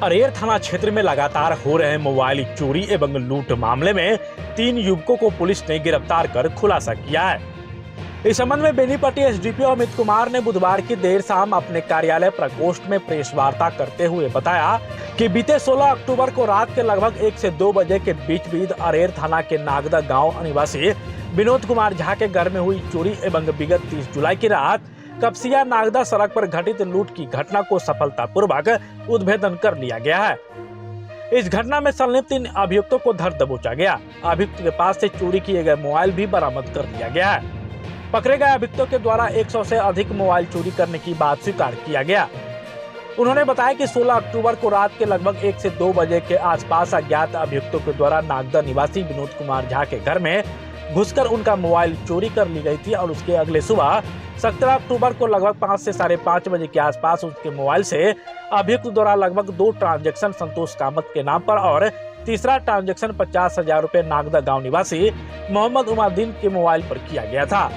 अरेर थाना क्षेत्र में लगातार हो रहे मोबाइल चोरी एवं लूट मामले में 3 युवकों को पुलिस ने गिरफ्तार कर खुलासा किया है। इस संबंध में बेनीपट्टी एसडीपीओ अमित कुमार ने बुधवार की देर शाम अपने कार्यालय प्रकोष्ठ में प्रेस वार्ता करते हुए बताया कि बीते 16 अक्टूबर को रात के लगभग 1 से 2 बजे के बीच अरेर थाना के नागदा गांव निवासी विनोद कुमार झा के घर में हुई चोरी एवं विगत 30 जुलाई की रात कपसिया नागदा सड़क पर घटित लूट की घटना को सफलतापूर्वक उद्भेदन कर लिया गया है। इस घटना में संलिप्त 3 अभियुक्तों को धर दबोचा गया। अभियुक्त के पास से चोरी किए गए मोबाइल भी बरामद कर लिया गया है। पकड़े गए अभियुक्तों के द्वारा 100 से अधिक मोबाइल चोरी करने की बात स्वीकार किया गया। उन्होंने बताया कि 16 अक्टूबर को रात के लगभग 1 से 2 बजे के आसपास अज्ञात अभियुक्तों के द्वारा नागदा निवासी विनोद कुमार झा के घर में घुसकर उनका मोबाइल चोरी कर ली गई थी और उसके अगले सुबह 17 अक्टूबर को लगभग 5 से 5:30 बजे के आसपास उसके मोबाइल से अभियुक्त द्वारा लगभग 2 ट्रांजैक्शन संतोष कामत के नाम पर और तीसरा ट्रांजैक्शन 50,000 रुपए नागदा गांव निवासी मोहम्मद उमाउद्दीन के मोबाइल पर किया गया था।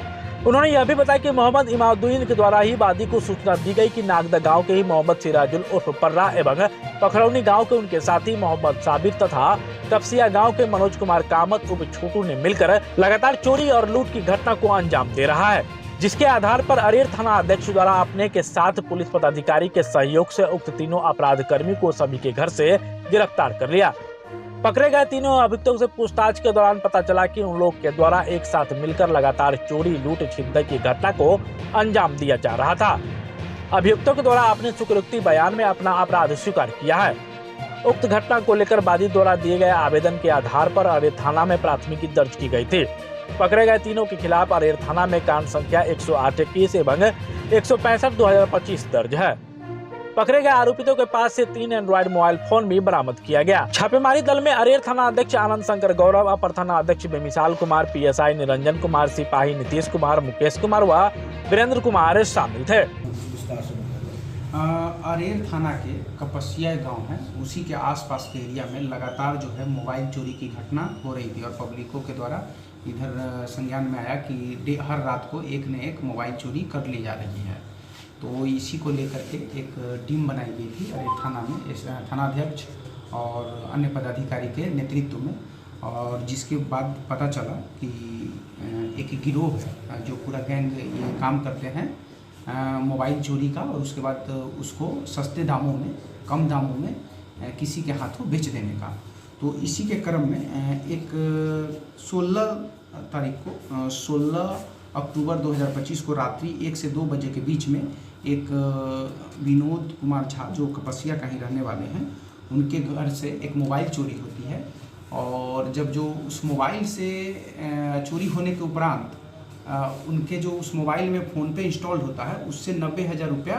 उन्होंने यह भी बताया कि मोहम्मद इमाउद्दीन के द्वारा ही वादी को सूचना दी गई कि नागदा गांव के ही मोहम्मद सिराजुल उर्फ पर्रा एवं पखरौनी गांव के उनके साथी मोहम्मद साबिर तथा कपसिया गांव के मनोज कुमार कामत उर्फ छोटू ने मिलकर लगातार चोरी और लूट की घटना को अंजाम दे रहा है, जिसके आधार पर अरेर थाना अध्यक्ष द्वारा अपने के साथ पुलिस पदाधिकारी के सहयोग से उक्त तीनों अपराध कर्मी को सभी के घर से गिरफ्तार कर लिया। पकड़े गए तीनों अभियुक्तों से पूछताछ के दौरान पता चला कि उन लोग के द्वारा एक साथ मिलकर लगातार चोरी लूट छिनतई की घटना को अंजाम दिया जा रहा था। अभियुक्तों के द्वारा अपने स्वीकृति बयान में अपना अपराध स्वीकार किया है। उक्त घटना को लेकर वादी द्वारा दिए गए आवेदन के आधार पर अरेर थाना में प्राथमिकी दर्ज की गई थी। पकड़े गए तीनों के खिलाफ अरेर थाना में कांड संख्या 108-21 एवं 165/2025 दर्ज है। पकड़े गए आरोपितों के पास से 3 एंड्रॉइड मोबाइल फोन भी बरामद किया गया। छापेमारी दल में अरेर थाना अध्यक्ष आनंद शंकर गौरव, अपर थाना अध्यक्ष बेमिसाल कुमार, पीएसआई निरंजन कुमार, सिपाही नीतीश कुमार, मुकेश कुमार व वीरेंद्र कुमार शामिल थे। अरेर थाना के कपसिया गांव है, उसी के आसपास के एरिया में लगातार जो है मोबाइल चोरी की घटना हो रही थी और पब्लिकों के द्वारा इधर संज्ञान में आया कि हर रात को एक न एक मोबाइल चोरी कर ली जा रही है। तो इसी को लेकर के एक टीम बनाई गई थी अरेर थाना में, थानाध्यक्ष और अन्य पदाधिकारी के नेतृत्व में, और जिसके बाद पता चला कि एक गिरोह है जो पूरा गैंग ये काम करते हैं मोबाइल चोरी का, और उसके बाद उसको सस्ते दामों में, कम दामों में किसी के हाथों बेच देने का। तो इसी के क्रम में एक 16 अक्टूबर 2025 को रात्रि 1 से 2 बजे के बीच में एक विनोद कुमार झा जो कपसिया का ही रहने वाले हैं, उनके घर से एक मोबाइल चोरी होती है। और जब जो उस मोबाइल से चोरी होने के उपरांत उनके जो उस मोबाइल में फ़ोनपे इंस्टॉल्ड होता है उससे 90,000 रुपया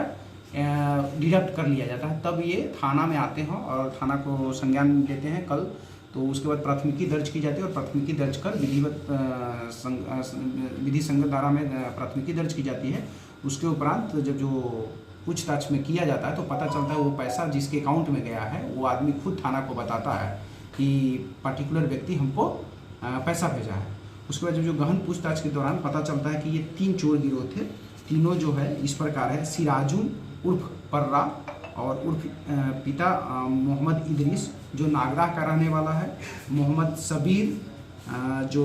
डिडक्ट कर लिया जाता है। तब ये थाना में आते हैं और थाना को संज्ञान लेते हैं कल। तो उसके बाद प्राथमिकी दर्ज की जाती है और प्राथमिकी दर्ज कर विधि संगत धारा में प्राथमिकी दर्ज की जाती है। उसके उपरांत जब जो पूछताछ में किया जाता है तो पता चलता है वो पैसा जिसके अकाउंट में गया है वो आदमी खुद थाना को बताता है कि पर्टिकुलर व्यक्ति हमको पैसा भेजा है। उसके बाद जब जो गहन पूछताछ के दौरान पता चलता है कि ये 3 चोर गिरोह थे। तीनों जो है इस प्रकार है: सिराजुल उर्फ पर्रा और उर्फ पिता मोहम्मद इदरीस जो नागदा का रहने वाला है, मोहम्मद सबीर जो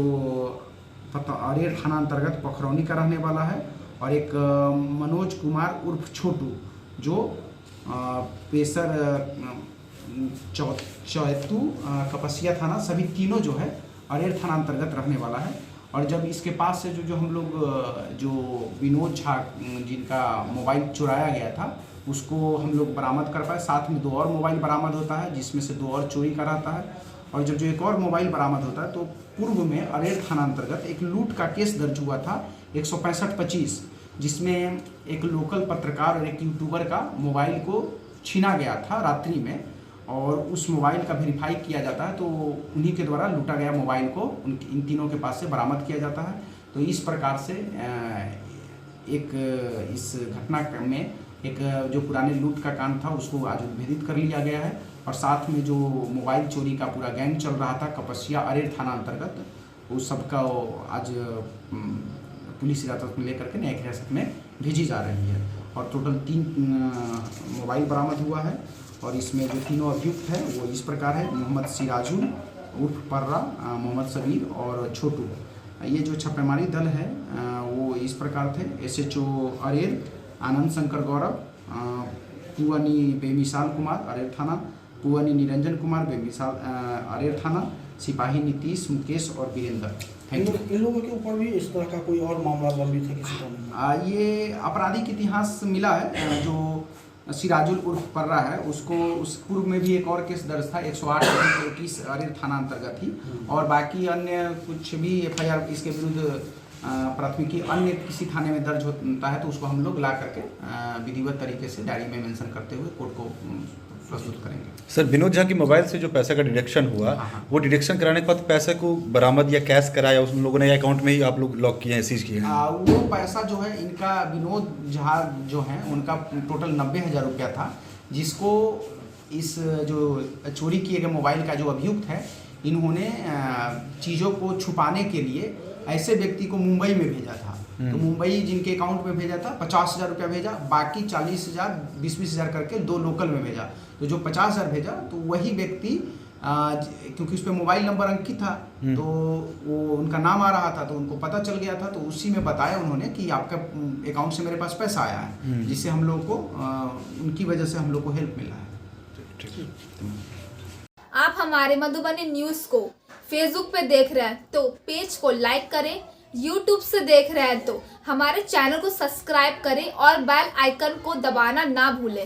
अरेर थाना अंतर्गत पखरौनी का रहने वाला है, और एक मनोज कुमार उर्फ छोटू जो पेशर चौतू कपसिया थाना, सभी तीनों जो है अरेर थाना अंतर्गत रहने वाला है। और जब इसके पास से जो हम लोग जो विनोद झा जिनका मोबाइल चुराया गया था उसको हम लोग बरामद कर पाए। साथ में 2 और मोबाइल बरामद होता है जिसमें से 2 और चोरी का रहता है। और जब जो एक और मोबाइल बरामद होता है तो पूर्व में अरेर थाना अंतर्गत एक लूट का केस दर्ज हुआ था 165/25, जिसमें एक लोकल पत्रकार और एक यूट्यूबर का मोबाइल को छीना गया था रात्रि में, और उस मोबाइल का वेरीफाई किया जाता है तो उन्हीं के द्वारा लूटा गया मोबाइल को इन तीनों के पास से बरामद किया जाता है। तो इस प्रकार से एक इस घटना में एक जो पुराने लूट का कांड था उसको आज उद्भेदित कर लिया गया है। और साथ में जो मोबाइल चोरी का पूरा गैंग चल रहा था कपसिया अरेर थाना अंतर्गत, उस सबका आज पुलिस हिरासत में लेकर के न्यायिक हिरासत में भेजी जा रही है। और टोटल 3 मोबाइल बरामद हुआ है और इसमें जो तीनों अभियुक्त है वो इस प्रकार है: मोहम्मद सिराजुल उर्फ पर्रा, मोहम्मद सबीर और छोटू। ये जो छापेमारी दल है वो इस प्रकार थे: SHO अरेर आनंद शंकर गौरव, पुअनी बेमिसाल कुमार अरेर थाना, पुअनी निरंजन कुमार बेमिसाल अरेर थाना, सिपाही नीतीश, मुकेश और वीरेंद्र। Thank you. इन लोगों के ऊपर भी इस तरह का कोई और मामला लंबित है किसी का? ये आपराधिक इतिहास मिला है। जो सिराजुल उर्फ पर्रा है उसको उस पूर्व में भी एक और केस दर्ज था 108 21 अरेर थाना अंतर्गत ही, और बाकी अन्य कुछ भी FIR इसके विरुद्ध प्राथमिकी अन्य किसी थाने में दर्ज होता है तो उसको हम लोग ला करके विधिवत तरीके से डायरी में मेंशन करते हुए कोर्ट को प्रस्तुत करेंगे। सर, विनोद झा की मोबाइल से जो पैसे का डिडक्शन हुआ, वो डिडक्शन कराने के बाद पैसे को बरामद या कैश कराया उन लोगों ने, या अकाउंट में ही आप लोग लॉक किए हैं, सीज किए हैं? वो पैसा जो है इनका, विनोद झा जो है उनका टोटल 90,000 रुपया था, जिसको इस जो चोरी किए गए मोबाइल का जो अभियुक्त है इन्होंने चीज़ों को छुपाने के लिए ऐसे व्यक्ति को मुंबई में भेजा था। तो मुंबई जिनके अकाउंट में भेजा था 50,000 रुपया भेजा, बाकी 40,000 20,000 करके 2 लोकल में भेजा। तो जो 50,000 भेजा तो वही व्यक्ति क्योंकि उस पर मोबाइल नंबर अंकित था तो वो उनका नाम आ रहा था तो उनको पता चल गया था, तो उसी में बताया उन्होंने कि आपका अकाउंट से मेरे पास पैसा आया है, जिससे हम लोग को उनकी वजह से हम लोग को हेल्प मिला है। आप हमारे मधुबनी न्यूज को फेसबुक पे देख रहे हैं तो पेज को लाइक करें, यूट्यूब से देख रहे हैं तो हमारे चैनल को सब्सक्राइब करें और बेल आइकन को दबाना ना भूलें।